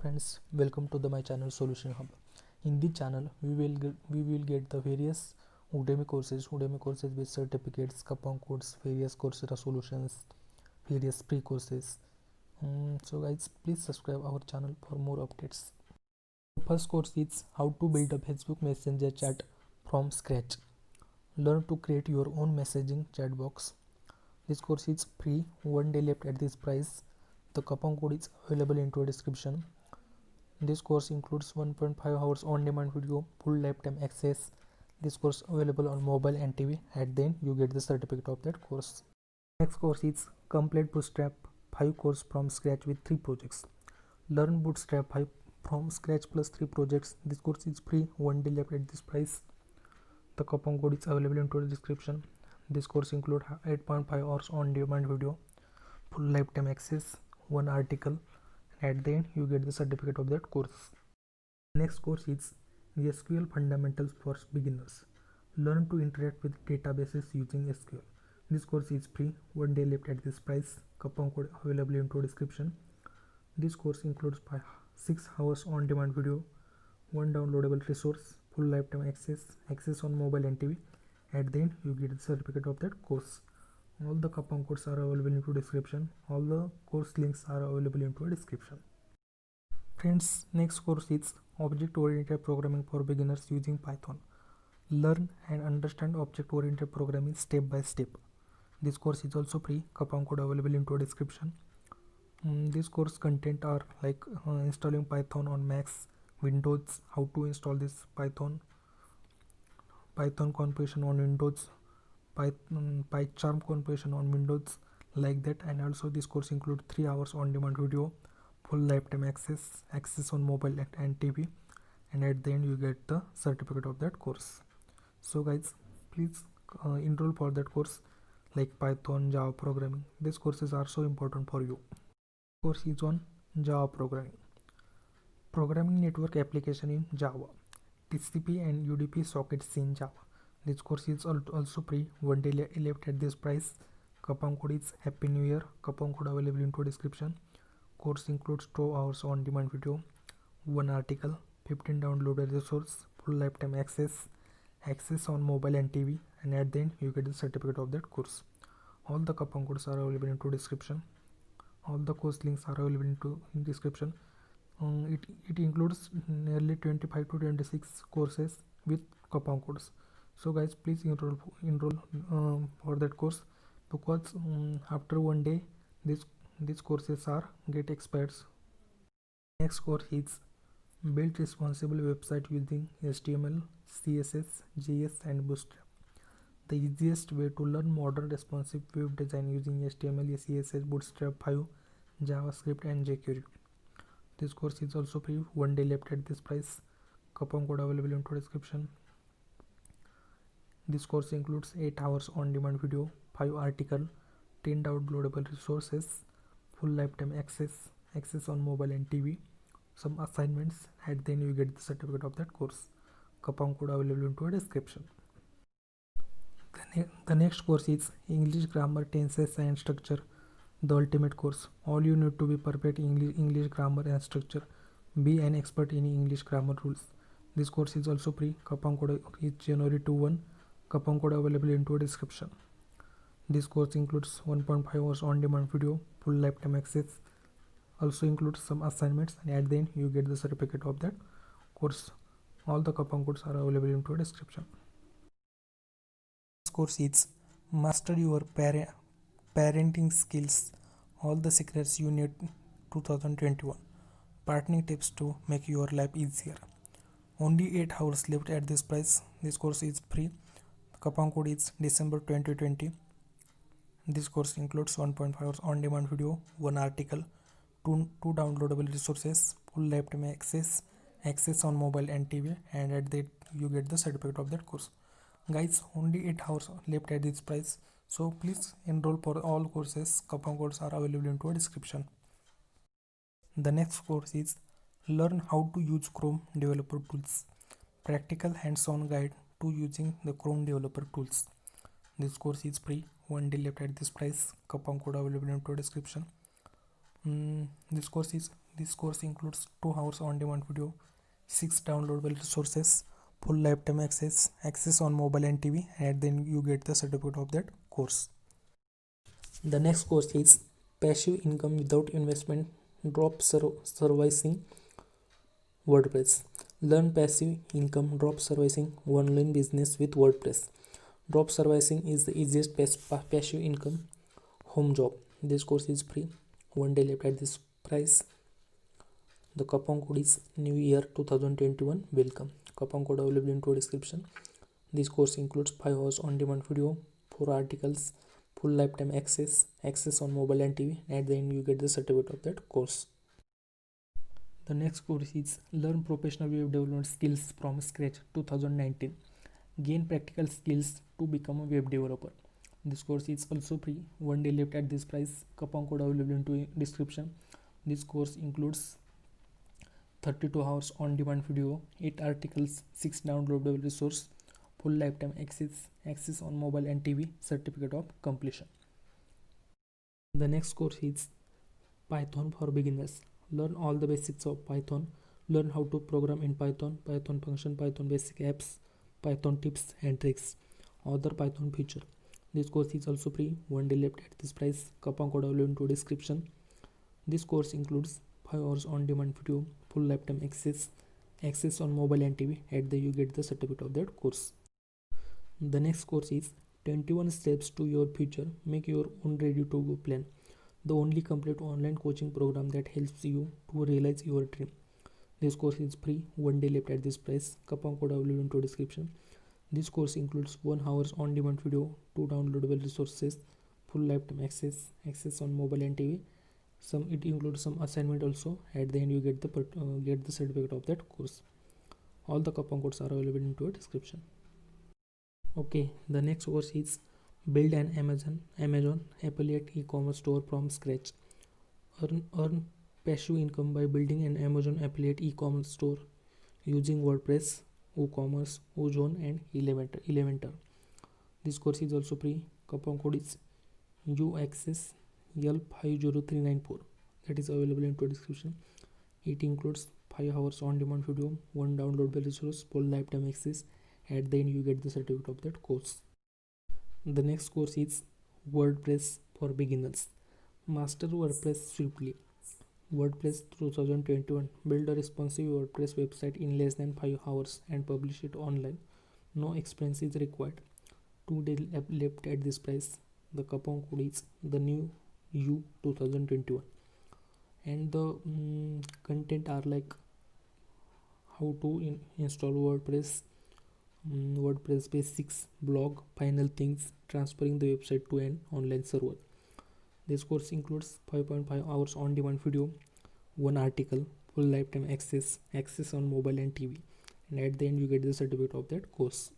friends, welcome to my channel Solution Hub. In this channel, we will get the various Udemy courses with certificates, coupon codes, various Coursera solutions, various pre-courses. So guys, please subscribe our channel for more updates. First course is how to build a Facebook Messenger chat from scratch. Learn to create your own messaging chat box. This course is free, one day left at this price. The coupon code is available into a description. This course includes 1.5 hours on-demand video, full lifetime access. This course available on mobile and TV. At the end, you get the certificate of that course. Next course is Complete Bootstrap 5 course from scratch with 3 projects. Learn Bootstrap 5 from scratch plus 3 projects. This course is free, one day left at this price. The coupon code is available into the description. This course includes 8.5 hours on-demand video, full lifetime access, one article. At the end, you get the certificate of that course. Next course is the SQL Fundamentals for Beginners. Learn to interact with databases using SQL. This course is free, one day left at this price. Coupon code available into description. This course includes 6 hours on-demand video, one downloadable resource, full lifetime access on mobile and TV. At the end, you get the certificate of that course. All the coupon codes are available into description. All the course links are available into a description. Friends, next course is Object-Oriented Programming for Beginners using Python. Learn and understand object-oriented programming step by step. This course is also free. Coupon code available into a description. This course content are like installing Python on Macs, Windows, how to install this Python configuration on Windows, PyCharm configuration on Windows, like that. And also this course includes 3 hours on-demand video, full lifetime access on mobile and TV, and at the end you get the certificate of that course. So guys, please enroll for that course like Python, Java programming. These courses are so important for you. Course is on Java programming network application in Java, TCP and UDP sockets in Java. This course is also free, one day left at this price. Coupon code is Happy New Year. Coupon code available into description. Course includes 2 hours on-demand video, one article, 15 downloaded resource, full lifetime access on mobile and TV, and at the end you get the certificate of that course. All the coupon codes are available into description. All the course links are available into description. It includes nearly 25 to 26 courses with coupon codes. So guys, please enroll for that course, because after one day these courses are get expired. Next course is Build Responsible Website using HTML, CSS, JS and Bootstrap. The easiest way to learn modern responsive web design using HTML, CSS, Bootstrap 5, JavaScript and jQuery. This course is also free, one day left at this price. Coupon code available into description. This course includes 8 hours on-demand video, 5 article, 10 downloadable resources, full lifetime access on mobile and TV, some assignments. At then you get the certificate of that course. Coupon code available into a description. The next course is English Grammar, Tenses and Structure, the ultimate course. All you need to be perfect English grammar and structure. Be an expert in English grammar rules. This course is also free. Coupon code is January 21. Coupon code available into a description. This course includes 1.5 hours on-demand video, full lifetime access. Also includes some assignments, and at the end you get the certificate of that course. All the coupon codes are available into a description. This course is Master Your Parenting Skills, all the secrets you need 2021. Partnering tips to make your life easier. Only 8 hours left at this price. This course is free. Coupon code is December 2020. This course includes 1.5 hours on-demand video, one article, two downloadable resources, full lifetime access on mobile and TV, and at that you get the certificate of that course. Guys, only 8 hours left at this price, so please enroll for all courses. Coupon codes are available into a description. The next course is Learn how to use Chrome Developer Tools, practical hands-on guide to using the Chrome Developer Tools. This course is free, one day left at this price. Coupon code available into a description. This course is This course includes 2 hours on-demand video, 6 downloadable resources, full lifetime access on mobile and TV, and then you get the certificate of that course. The next course is passive income without investment, drop servicing WordPress. Learn passive income drop servicing online business with WordPress. Drop servicing is the easiest passive income home job. This course is free. One day left at this price. The coupon code is New Year 2021. Welcome. Coupon code available in description. This course includes 5 hours on-demand video, 4 articles, full lifetime access on mobile and TV, and then you get the certificate of that course. The next course is Learn Professional Web Development Skills from Scratch 2019. Gain practical skills to become a web developer. This course is also free. One day left at this price. Coupon code available in description. This course includes 32 hours on-demand video, 8 articles, 6 downloadable resource, full lifetime access on mobile and TV, certificate of completion. The next course is Python for beginners. Learn all the basics of Python. Learn how to program in Python, Python function, Python basic apps, Python tips and tricks, other Python feature. This course is also free. One day left at this price. Coupon code available in description. This course includes 5 hours on-demand video, full lifetime access on mobile and TV, and then you get the certificate of that course. The next course is 21 steps to your future. Make your own ready to go plan. The only complete online coaching program that helps you to realize your dream. This course is free. One day left at this price. Coupon code available in description. This course includes 1 hours on-demand video, 2 downloadable resources, full lifetime access on mobile and TV. It includes some assignment also. At the end you get the certificate of that course. All the coupon codes are available in description. Okay, the next course is Build an Amazon affiliate e-commerce store from scratch. Earn passive income by building an Amazon affiliate e-commerce store using WordPress, WooCommerce, Ozone and Elementor. This course is also free. Coupon code is UAccessL50394. That is available in description. It includes 5 hours on-demand video, 1 downloadable resource, full lifetime access. At the end you get the certificate of that course. The next course is WordPress for beginners. Master WordPress swiftly. WordPress 2021. Build a responsive WordPress website in less than 5 hours and publish it online. No experience is required. 2 days left at this price. The coupon code is the new you 2021. And the content are like how to install WordPress, WordPress basics, blog, final things, transferring the website to an online server. This course includes 5.5 hours on-demand video, 1 article, full lifetime access on mobile and TV, and at the end you get the certificate of that course.